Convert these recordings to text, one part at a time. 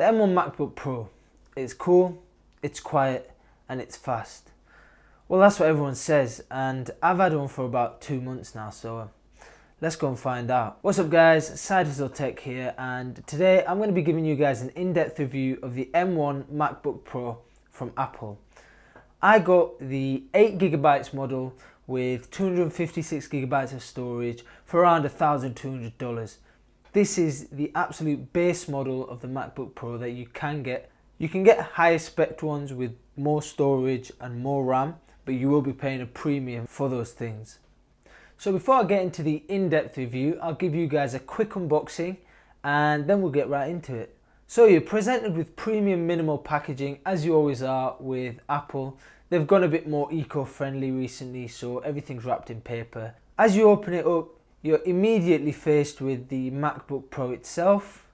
The M1 MacBook Pro. It's cool, it's quiet, and it's fast. Well, that's what everyone says, and I've had one for about 2 months now, so let's go and find out. What's up guys, Side Hustle Tech here, and today I'm going to be giving you guys an in-depth review of the M1 MacBook Pro from Apple. I got the 8GB model with 256GB of storage for around $1,200. This is the absolute base model of the MacBook Pro that you can get. You can get higher spec ones with more storage and more RAM, but you will be paying a premium for those things. So before I get into the in-depth review, I'll give you guys a quick unboxing and then we'll get right into it. So you're presented with premium minimal packaging, as you always are with Apple. They've gone a bit more eco-friendly recently, so everything's wrapped in paper. As you open it up, you're immediately faced with the MacBook Pro itself.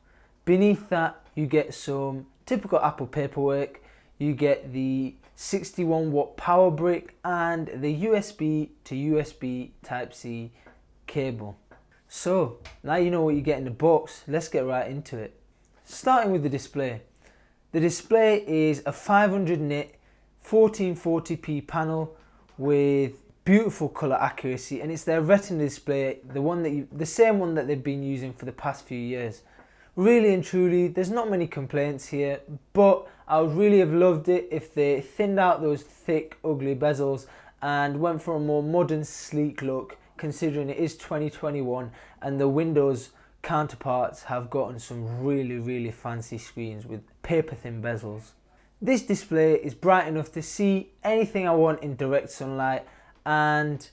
Beneath that, you get some typical Apple paperwork. You get the 61-watt power brick and the USB to USB Type-C cable. So now you know what you get in the box, let's get right into it. Starting with the display. The display is a 500 nit 1440p panel with beautiful color accuracy, and it's their Retina display, the same one that they've been using for the past few years. Really and truly, there's not many complaints here, but I would really have loved it if they thinned out those thick, ugly bezels and went for a more modern, sleek look, considering it is 2021 and the Windows counterparts have gotten some really fancy screens with paper-thin bezels. This display is bright enough to see anything I want in direct sunlight, and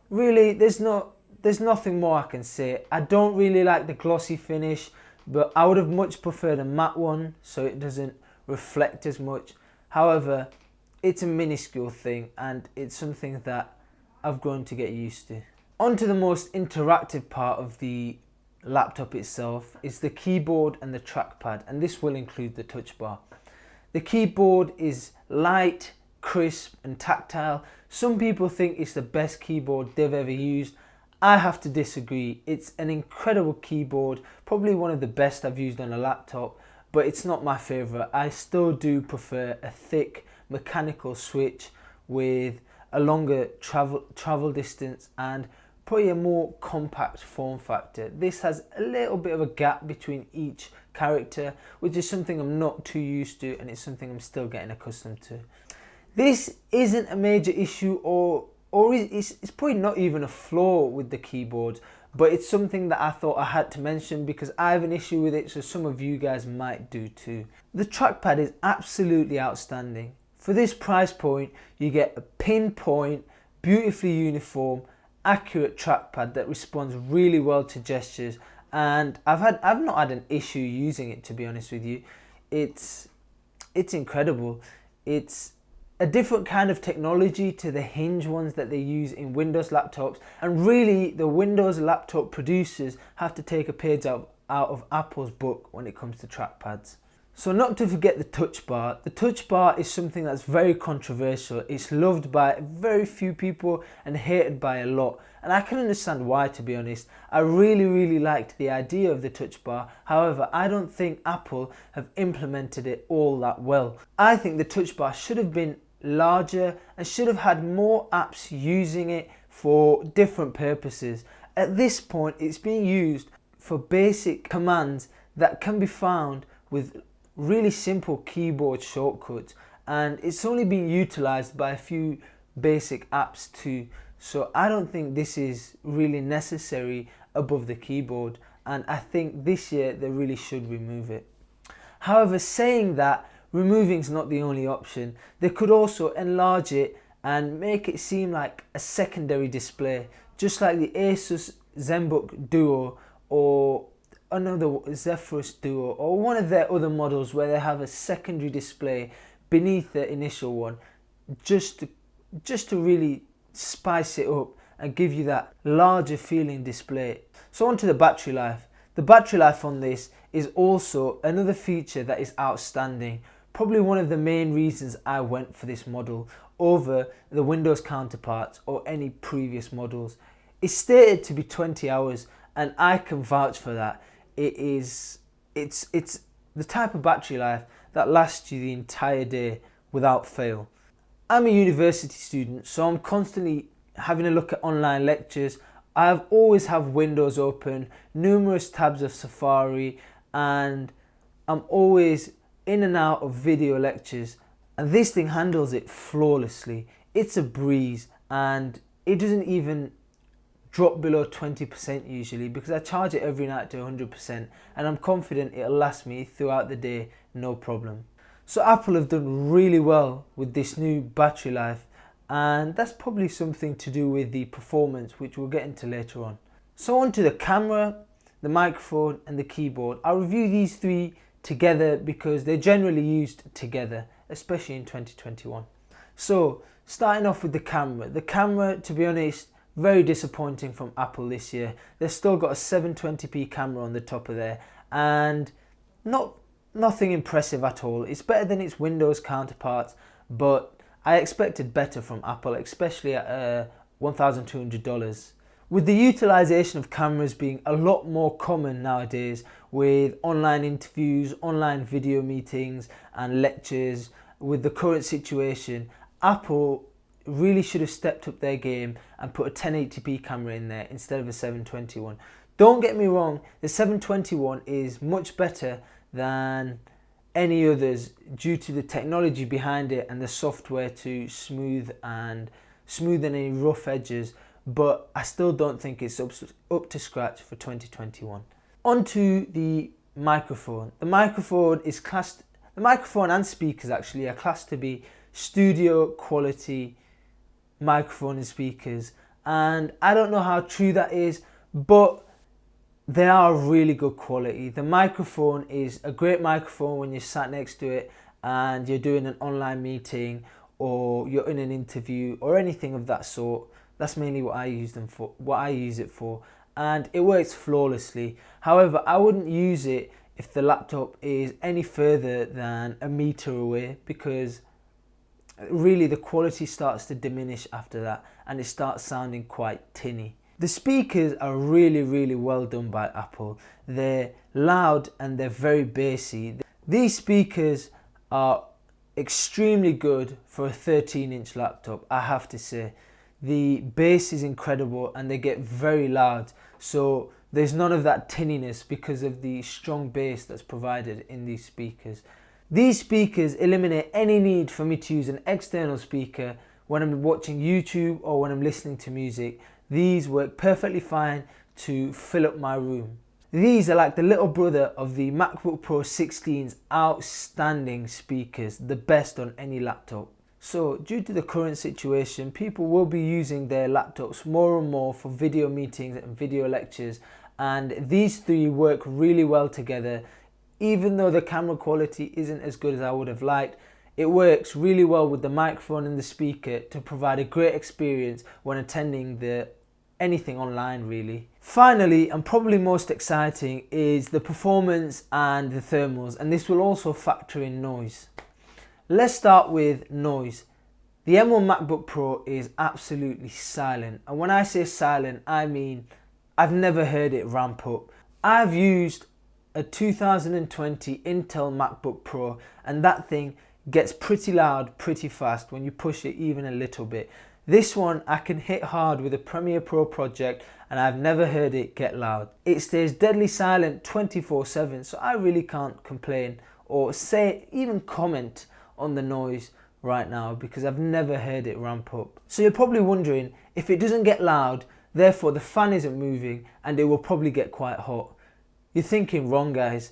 really there's nothing more I can say. I don't really like the glossy finish, but I would have much preferred a matte one so it doesn't reflect as much. However, it's a minuscule thing and it's something that I've grown to get used to. On to the most interactive part of the laptop itself is the keyboard and the trackpad, and this will include the touch bar. The keyboard is light, crisp and tactile. Some people think it's the best keyboard they've ever used. I have to disagree. It's an incredible keyboard, probably one of the best I've used on a laptop, but it's not my favourite. I still do prefer a thick mechanical switch with a longer travel distance and probably a more compact form factor. This has a little bit of a gap between each character, which is something I'm not too used to, and it's something I'm still getting accustomed to. This isn't a major issue, or it's probably not even a flaw with the keyboard, but it's something that I thought I had to mention because I have an issue with it, so some of you guys might do too. The trackpad is absolutely outstanding. For this price point, you get a pinpoint, beautifully uniform, accurate trackpad that responds really well to gestures, and I've not had an issue using it, to be honest with you. It's incredible. It's a different kind of technology to the hinge ones that they use in Windows laptops, and really the Windows laptop producers have to take a page out of Apple's book when it comes to trackpads. So not to forget the touch bar. The touch bar is something that's very controversial. It's loved by very few people and hated by a lot. And I can understand why, to be honest. I really liked the idea of the touch bar. However, I don't think Apple have implemented it all that well. I think the touch bar should have been larger and should have had more apps using it for different purposes. At this point, it's being used for basic commands that can be found with really simple keyboard shortcuts, and it's only being utilized by a few basic apps too. So I don't think this is really necessary above the keyboard, and I think this year they really should remove it. However, saying that, removing is not the only option. They could also enlarge it and make it seem like a secondary display, just like the Asus ZenBook Duo or another Zephyrus Duo or one of their other models where they have a secondary display beneath the initial one, just to really spice it up and give you that larger feeling display. So on to the battery life. The battery life on this is also another feature that is outstanding. Probably one of the main reasons I went for this model over the Windows counterparts or any previous models. It's stated to be 20 hours and I can vouch for that. It's the type of battery life that lasts you the entire day without fail. I'm a university student, so I'm constantly having a look at online lectures. I've always have Windows open, numerous tabs of Safari, and I'm always in and out of video lectures, and this thing handles it flawlessly. It's a breeze, and it doesn't even drop below 20% usually, because I charge it every night to 100%, and I'm confident it'll last me throughout the day, no problem. So Apple have done really well with this new battery life, and that's probably something to do with the performance, which we'll get into later on. So on to the camera, the microphone and the keyboard. I'll review these three together because they're generally used together, especially in 2021. So starting off with the camera. The camera, to be honest, very disappointing from Apple this year. They've still got a 720p camera on the top of there, and nothing impressive at all. It's better than its Windows counterparts, but I expected better from Apple, especially at $1,200. With the utilization of cameras being a lot more common nowadays, with online interviews, online video meetings and lectures, with the current situation, Apple really should have stepped up their game and put a 1080p camera in there instead of a 720 one. Don't get me wrong, the 720 is much better than any others due to the technology behind it and the software to smoothen any rough edges, but I still don't think it's up to scratch for 2021. On to the microphone. The microphone and speakers actually are classed to be studio quality microphone and speakers, and I don't know how true that is, but they are really good quality. The microphone is a great microphone when you're sat next to it and you're doing an online meeting or you're in an interview or anything of that sort. That's mainly what I use it for, and it works flawlessly. However, I wouldn't use it if the laptop is any further than a meter away, because really the quality starts to diminish after that and it starts sounding quite tinny. The speakers are really well done by Apple. They're loud and they're very bassy. These speakers are extremely good for a 13-inch laptop, I have to say. The bass is incredible and they get very loud, so there's none of that tinniness because of the strong bass that's provided in these speakers. These speakers eliminate any need for me to use an external speaker when I'm watching YouTube or when I'm listening to music. These work perfectly fine to fill up my room. These are like the little brother of the MacBook Pro 16's outstanding speakers, the best on any laptop. So due to the current situation, people will be using their laptops more and more for video meetings and video lectures, and these three work really well together. Even though the camera quality isn't as good as I would have liked, it works really well with the microphone and the speaker to provide a great experience when attending anything online really. Finally, and probably most exciting, is the performance and the thermals, and this will also factor in noise. Let's start with noise. The M1 MacBook Pro is absolutely silent, and when I say silent, I mean I've never heard it ramp up. I've used a 2020 Intel MacBook Pro, and that thing gets pretty loud pretty fast when you push it even a little bit. This one I can hit hard with a Premiere Pro project and I've never heard it get loud. It stays deadly silent 24/7, so I really can't complain or even comment on the noise right now because I've never heard it ramp up. So you're probably wondering, if it doesn't get loud, therefore the fan isn't moving and it will probably get quite hot. You're thinking wrong, guys.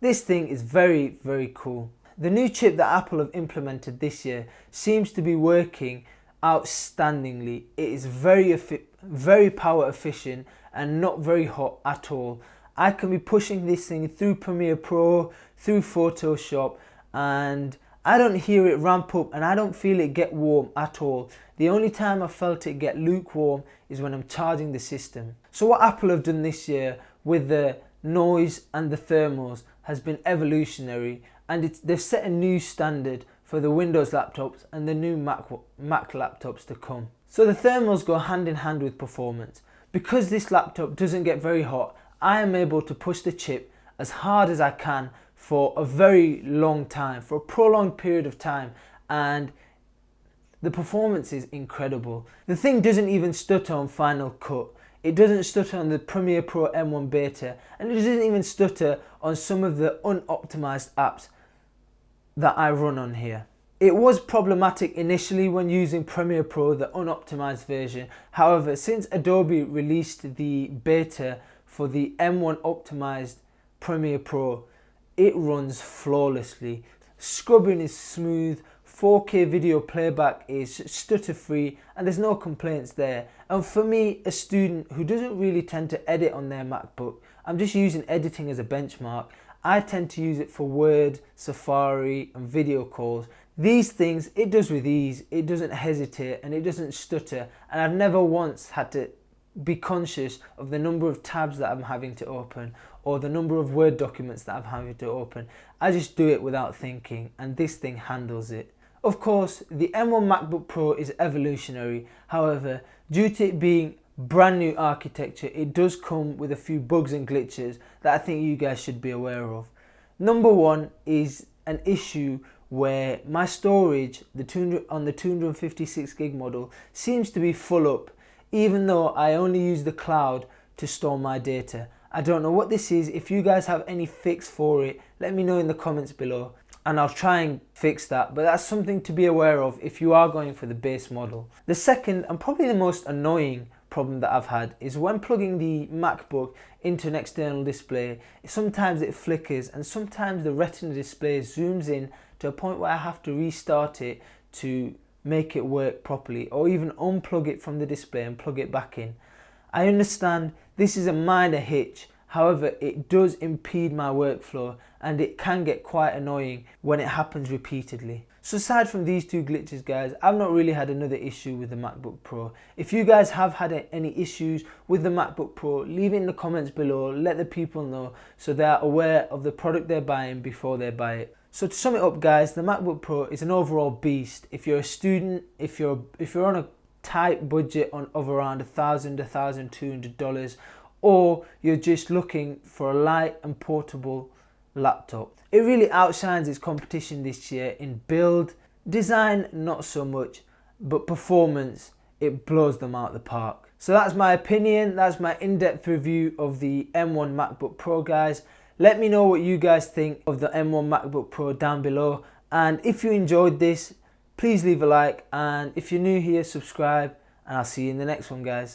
This thing is very cool. The new chip that Apple have implemented this year seems to be working outstandingly. It is very power efficient and not very hot at all. I can be pushing this thing through Premiere Pro, through Photoshop, and I don't hear it ramp up and I don't feel it get warm at all. The only time I felt it get lukewarm is when I'm charging the system. So what Apple have done this year with the noise and the thermals has been evolutionary, and they've set a new standard for the Windows laptops and the new Mac laptops to come. So the thermals go hand in hand with performance. Because this laptop doesn't get very hot, I am able to push the chip as hard as I can for a very long time, for a prolonged period of time, and the performance is incredible. The thing doesn't even stutter on Final Cut. It doesn't stutter on the Premiere Pro M1 Beta, and it doesn't even stutter on some of the unoptimized apps that I run on here. It was problematic initially when using Premiere Pro, the unoptimized version. However, since Adobe released the beta for the M1 optimized Premiere Pro, it runs flawlessly. Scrubbing is smooth, 4K video playback is stutter free, and there's no complaints there. And for me, a student who doesn't really tend to edit on their MacBook, I'm just using editing as a benchmark. I tend to use it for Word, Safari and video calls. These things it does with ease, it doesn't hesitate and it doesn't stutter, and I've never once had to be conscious of the number of tabs that I'm having to open or the number of Word documents that I'm having to open. I just do it without thinking, and this thing handles it. Of course, the M1 MacBook Pro is evolutionary. However, due to it being brand new architecture, it does come with a few bugs and glitches that I think you guys should be aware of. Number one is an issue where my storage, on the 256 gig model, seems to be full up, even though I only use the cloud to store my data. I don't know what this is. If you guys have any fix for it, let me know in the comments below, and I'll try and fix that. But that's something to be aware of if you are going for the base model. The second, and probably the most annoying problem that I've had, is when plugging the MacBook into an external display, sometimes it flickers and sometimes the Retina display zooms in to a point where I have to restart it to make it work properly, or even unplug it from the display and plug it back in. I understand this is a minor hitch, however it does impede my workflow and it can get quite annoying when it happens repeatedly. So aside from these two glitches guys, I've not really had another issue with the MacBook Pro. If you guys have had any issues with the MacBook Pro, leave it in the comments below, let the people know so they're aware of the product they're buying before they buy it. So to sum it up guys, the MacBook Pro is an overall beast. If you're a student, if you're on a tight budget of around $1,000 to $1,200, or you're just looking for a light and portable laptop, it really outshines its competition this year in build. Design not so much, but performance, it blows them out the park. So that's my opinion, that's my in-depth review of the M1 MacBook Pro guys. Let me know what you guys think of the M1 MacBook Pro down below, and if you enjoyed this, please leave a like, and if you're new here, subscribe, and I'll see you in the next one guys.